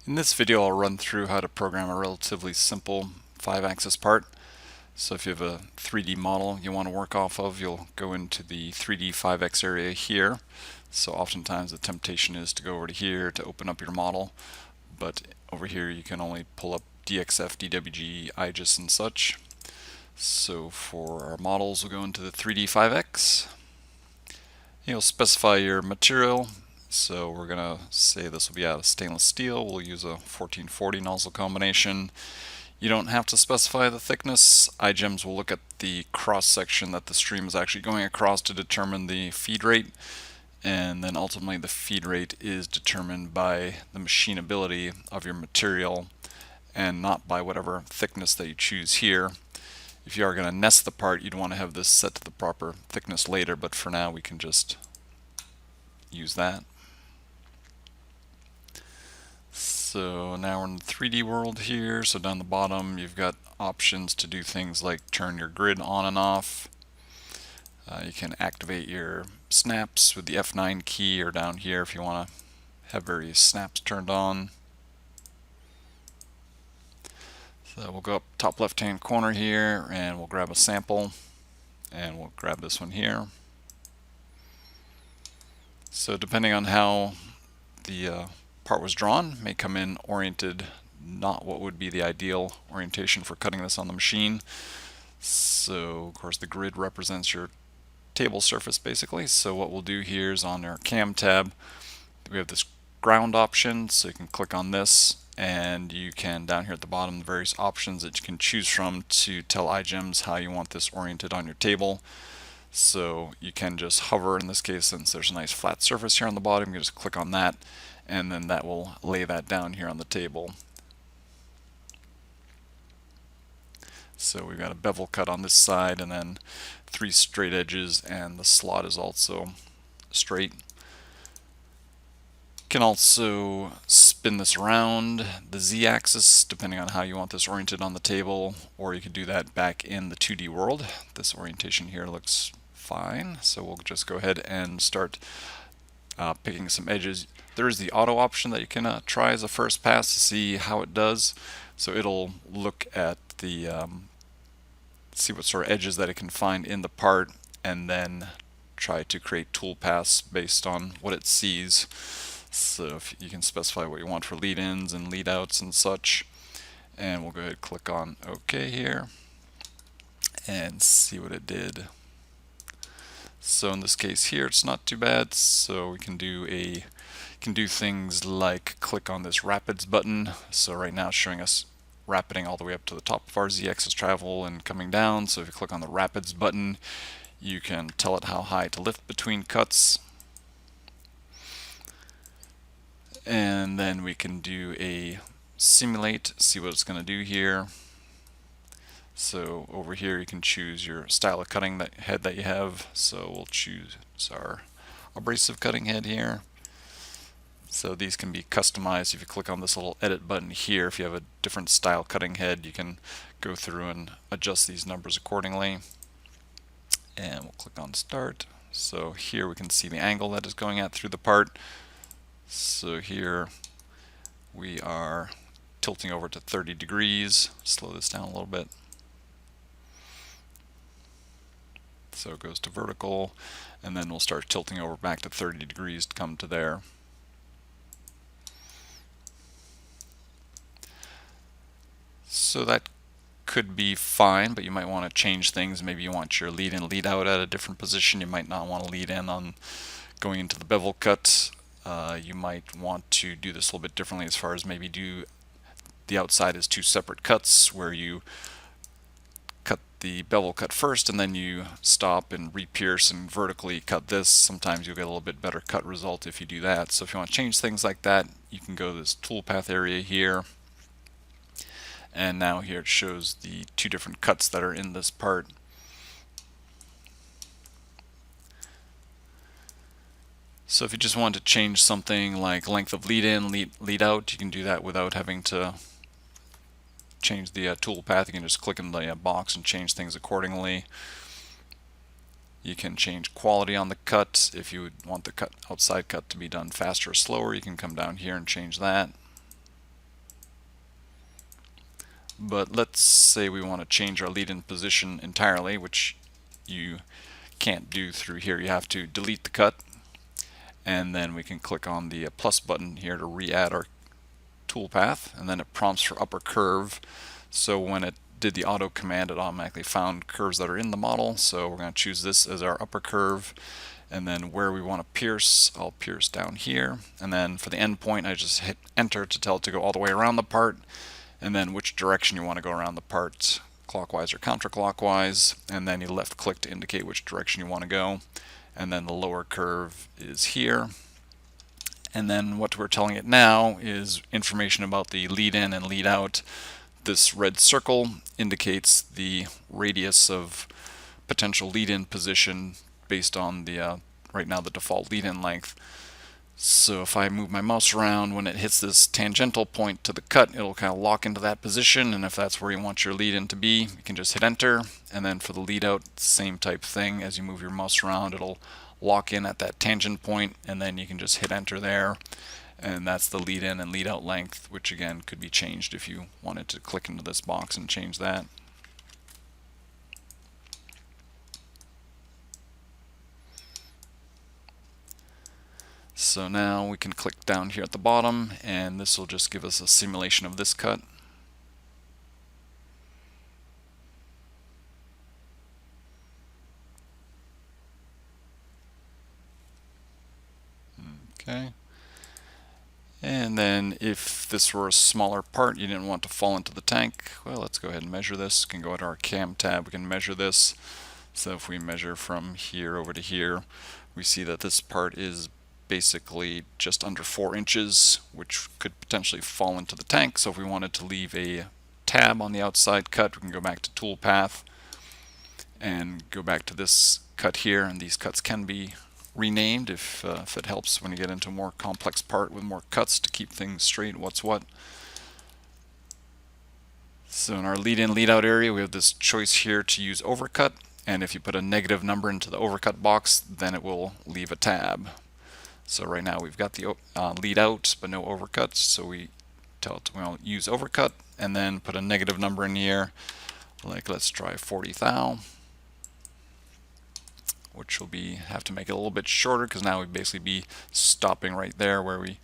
In this video I'll run through how to program a relatively simple 5-axis part. So if you have a 3D model you want to work off of, you'll go into the 3D-5X area here. So oftentimes the temptation is to go over to here to open up your model, but over here you can only pull up DXF, DWG, IGES and such. So for our models we'll go into the 3D-5X. You'll specify your material. So we're going to say this will be out of stainless steel. We'll use a 1440 nozzle combination. You don't have to specify the thickness. IGEMS will look at the cross section that the stream is actually going across to determine the feed rate, and then ultimately the feed rate is determined by the machinability of your material and not by whatever thickness that you choose here. If you are going to nest the part, you'd want to have this set to the proper thickness later, but for now we can just use that. So now we're in the 3D world here. So down the bottom you've got options to do things like turn your grid on and off. You can activate your snaps with the F9 key, or down here if you want to have various snaps turned on. So we'll go up top left hand corner here and we'll grab a sample, and we'll grab this one here. So depending on how the part was drawn, may come in oriented not what would be the ideal orientation for cutting this on the machine. So of course the grid represents your table surface basically. So what we'll do here is on our cam tab we have this ground option, so you can click on this and you can down here at the bottom the various options that you can choose from to tell IGEMS how you want this oriented on your table. So you can just hover, in this case since there's a nice flat surface here on the bottom, you can just click on that and then that will lay that down here on the table. So we've got a bevel cut on this side and then 3 straight edges, and the slot is also straight. You can also spin this around the Z-axis depending on how you want this oriented on the table, or you could do that back in the 2D world. This orientation here looks fine, so we'll just go ahead and start picking some edges. There is the auto option that you can try as a first pass to see how it does. So it'll look at the see what sort of edges that it can find in the part and then try to create tool paths based on what it sees. So if you can specify what you want for lead-ins and lead-outs and such, and we'll go ahead and click on OK here and see what it did. So in this case here it's not too bad, so we can do things like click on this rapids button. So right now it's showing us rapiding all the way up to the top of our Z-axis travel and coming down. So if you click on the rapids button you can tell it how high to lift between cuts, and then we can do a simulate, see what it's going to do here. So over here you can choose your style of cutting head that you have. So we'll choose our abrasive cutting head here. So these can be customized. If you click on this little edit button here, if you have a different style cutting head, you can go through and adjust these numbers accordingly. And we'll click on start. So here we can see the angle that is going at through the part. So here we are tilting over to 30 degrees. Slow this down a little bit. So it goes to vertical, and then we'll start tilting over back to 30 degrees to come to there. So that could be fine, but you might want to change things. Maybe you want your lead in, lead out at a different position. You might not want to lead in on going into the bevel cut. You might want to do this a little bit differently, as far as maybe do the outside as 2 separate cuts where you cut the bevel cut first and then you stop and re-pierce and vertically cut this. Sometimes you'll get a little bit better cut result if you do that. So if you want to change things like that, you can go to this toolpath area here, and now here it shows the 2 different cuts that are in this part. So if you just want to change something like length of lead in, lead out, you can do that without having to change the tool path. You can just click in the box and change things accordingly. You can change quality on the cut. If you would want the outside cut to be done faster or slower, you can come down here and change that. But let's say we want to change our lead-in position entirely, which you can't do through here. You have to delete the cut, and then we can click on the plus button here to re-add our toolpath, and then it prompts for upper curve. So when it did the auto command, it automatically found curves that are in the model. So we're going to choose this as our upper curve, and then where we want to pierce, I'll pierce down here. And then for the end point, I just hit enter to tell it to go all the way around the part, and then which direction you want to go around the part, clockwise or counterclockwise, and then you left click to indicate which direction you want to go. And then the lower curve is here. And then what we're telling it now is information about the lead in and lead out. This red circle indicates the radius of potential lead in position based on the right now the default lead in length. So if I move my mouse around, when it hits this tangential point to the cut, it'll kind of lock into that position, and if that's where you want your lead in to be, you can just hit enter. And then for the lead out, same type thing. As you move your mouse around, it'll lock in at that tangent point, and then you can just hit enter there. And that's the lead in and lead out length, which again could be changed if you wanted to click into this box and change that. So now we can click down here at the bottom, and this will just give us a simulation of this cut. Okay. And then if this were a smaller part, you didn't want to fall into the tank, well, let's go ahead and measure this. We can go to our cam tab, we can measure this. So if we measure from here over to here, we see that this part is basically just under 4 inches, which could potentially fall into the tank. So if we wanted to leave a tab on the outside cut, we can go back to toolpath and go back to this cut here, and these cuts can be renamed if it helps when you get into a more complex part with more cuts to keep things straight, what's what. So in our lead in lead out area, we have this choice here to use overcut, and if you put a negative number into the overcut box, then it will leave a tab. So right now we've got the lead out but no overcuts, so we tell it to use overcut and then put a negative number in here, like let's try 40 thou, which will have to make it a little bit shorter because now we'd basically be stopping right there where we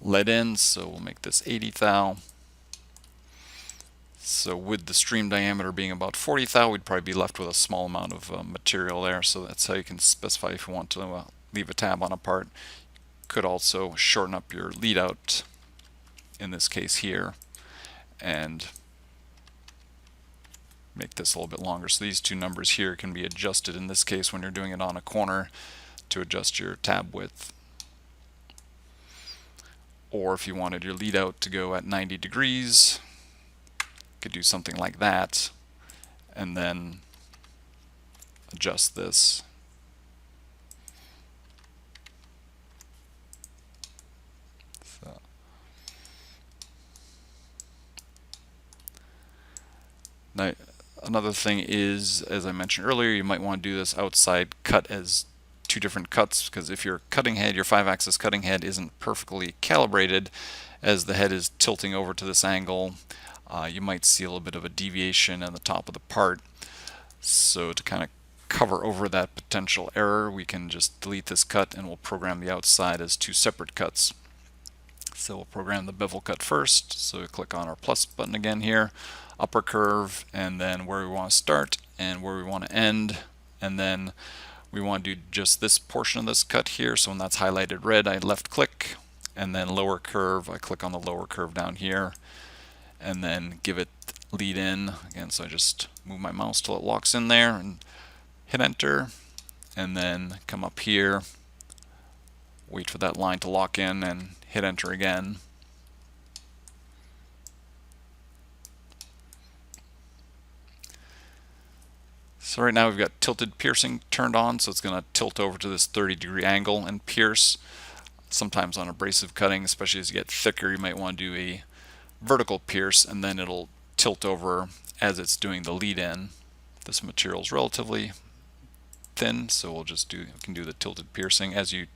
led in, so we'll make this 80 thou. So with the stream diameter being about 40 thou, we'd probably be left with a small amount of material there, so that's how you can specify if you want to leave a tab on a part. Could also shorten up your lead out in this case here and make this a little bit longer. So these two numbers here can be adjusted in this case when you're doing it on a corner to adjust your tab width. Or if you wanted your lead out to go at 90 degrees, you could do something like that and then adjust this. Now, another thing is, as I mentioned earlier, you might want to do this outside cut as two different cuts, because if your cutting head, your 5-axis cutting head isn't perfectly calibrated, as the head is tilting over to this angle, you might see a little bit of a deviation on the top of the part. So to kind of cover over that potential error, we can just delete this cut and we'll program the outside as two separate cuts. So we'll program the bevel cut first, so we click on our plus button again here, upper curve, and then where we want to start and where we want to end, and then we want to do just this portion of this cut here. So when that's highlighted red, I left click, and then lower curve, I click on the lower curve down here, and then give it lead in again. So I just move my mouse till it locks in there and hit enter, and then come up here, wait for that line to lock in and hit enter again. So right now we've got tilted piercing turned on, so it's going to tilt over to this 30-degree angle and pierce. Sometimes on abrasive cutting, especially as you get thicker, you might want to do a vertical pierce, and then it'll tilt over as it's doing the lead in. This material is relatively thin, so we can do the tilted piercing. As you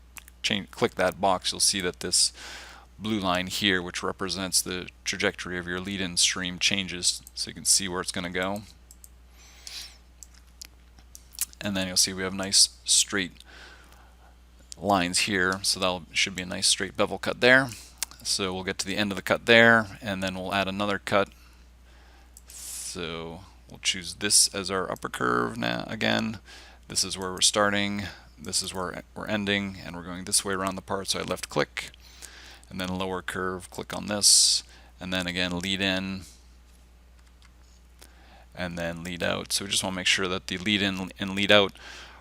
click that box, you'll see that this blue line here, which represents the trajectory of your lead-in stream changes, so you can see where it's going to go. And then you'll see we have nice straight lines here, so that should be a nice straight bevel cut there. So we'll get to the end of the cut there, and then we'll add another cut. So we'll choose this as our upper curve now again. This is where we're starting, this is where we're ending, and we're going this way around the part, so I left click, and then lower curve, click on this, and then again lead in, and then lead out. So we just want to make sure that the lead in and lead out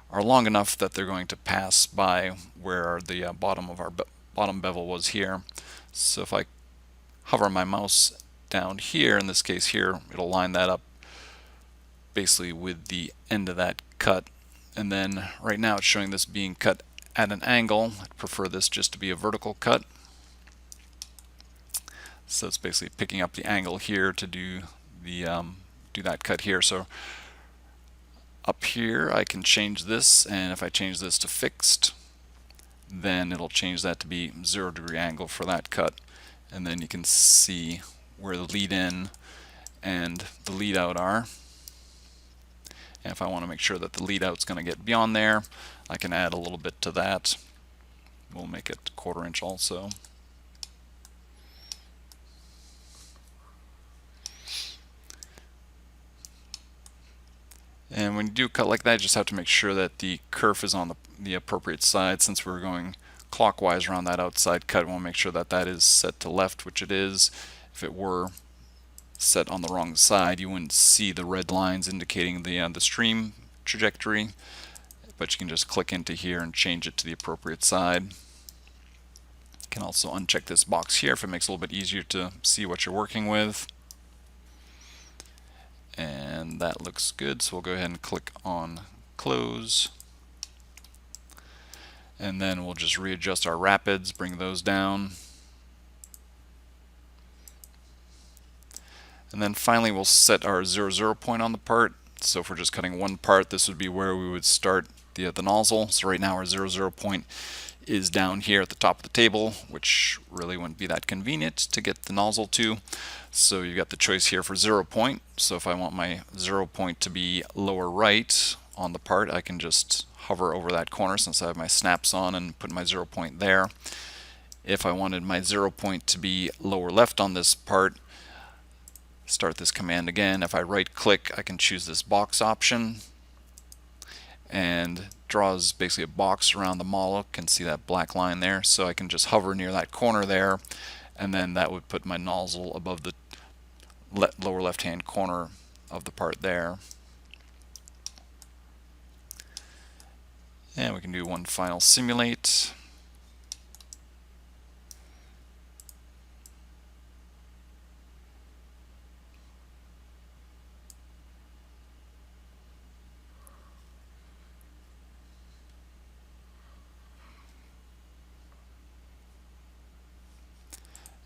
are long enough that they're going to pass by where the bottom of our bottom bevel was here. So if I hover my mouse down here, in this case here, it'll line that up basically with the end of that cut. And then right now it's showing this being cut at an angle. I'd prefer this just to be a vertical cut. So it's basically picking up the angle here to do the do that cut here. So up here I can change this, and if I change this to fixed, then it'll change that to be 0° angle for that cut. And then you can see where the lead in and the lead out are. And if I want to make sure that the lead out's going to get beyond there, I can add a little bit to that. We'll make it 1/4 inch also. And when you do a cut like that, you just have to make sure that the kerf is on the appropriate side. Since we're going clockwise around that outside cut, we want to make sure that that is set to left, which it is. If it were set on the wrong side, you wouldn't see the red lines indicating the stream trajectory, but you can just click into here and change it to the appropriate side. You can also uncheck this box here if it makes it a little bit easier to see what you're working with. And that looks good, so we'll go ahead and click on close, and then we'll just readjust our rapids, bring those down. And then finally we'll set our 0, point on the part. So if we're just cutting one part, this would be where we would start the nozzle. So right now our 0, point is down here at the top of the table, which really wouldn't be that convenient to get the nozzle to. So you've got the choice here for 0 point. So if I want my 0 point to be lower right on the part, I can just hover over that corner since I have my snaps on and put my 0 point there. If I wanted my 0 point to be lower left on this part, start this command again. If I right click, I can choose this box option, and draws basically a box around the model. You can see that black line there, so I can just hover near that corner there, and then that would put my nozzle above the lower left hand corner of the part there. And we can do one final simulate.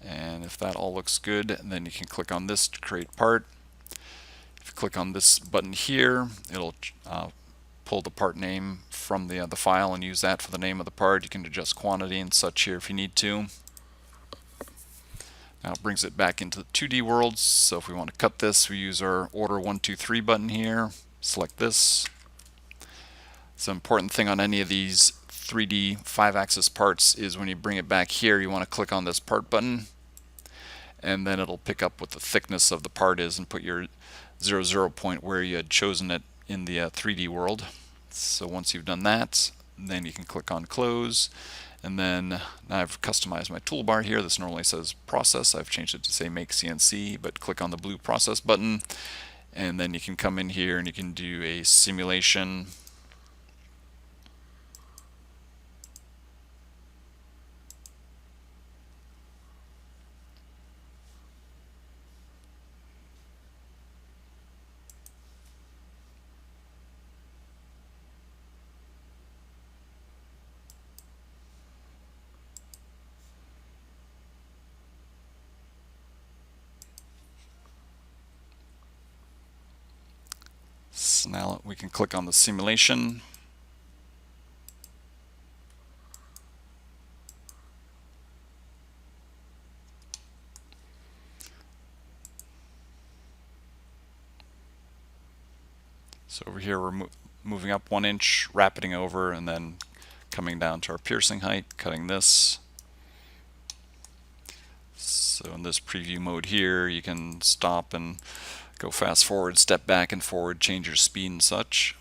And if that all looks good, then you can click on this to create part. If you click on this button here, it'll pull the part name from the file and use that for the name of the part. You can adjust quantity and such here if you need to. Now it brings it back into the 2D world. So if we want to cut this, we use our order 1, 2, 3 button here. Select this. So important thing on any of these 3D 5-axis parts is when you bring it back here, you want to click on this part button, and then it'll pick up what the thickness of the part is and put your 0, point where you had chosen it in the 3D world. So once you've done that, then you can click on close, and then now I've customized my toolbar here. This normally says process. I've changed it to say make CNC, but click on the blue process button, and then you can come in here and you can do a simulation. So now we can click on the simulation. So over here we're moving up 1 inch, rapiding over, and then coming down to our piercing height, cutting this. So in this preview mode here, you can stop and go fast forward, step back and forward, change your speed and such.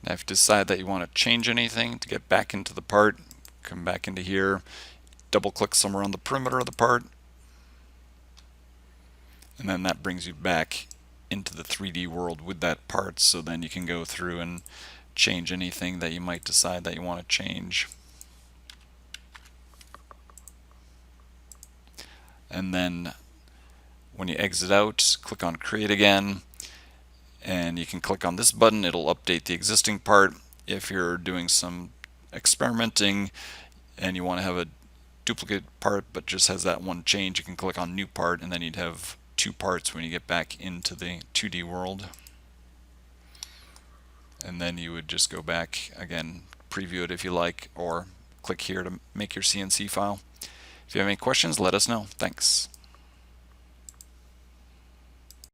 Now if you decide that you want to change anything to get back into the part, come back into here, double click somewhere on the perimeter of the part, and then that brings you back into the 3D world with that part, so then you can go through and change anything that you might decide that you want to change. And then when you exit out, click on Create again, and you can click on this button. It'll update the existing part. If you're doing some experimenting and you want to have a duplicate part but just has that one change, you can click on New Part, and then you'd have 2 parts when you get back into the 2D world. And then you would just go back again, preview it if you like, or click here to make your CNC file. If you have any questions, let us know. Thanks.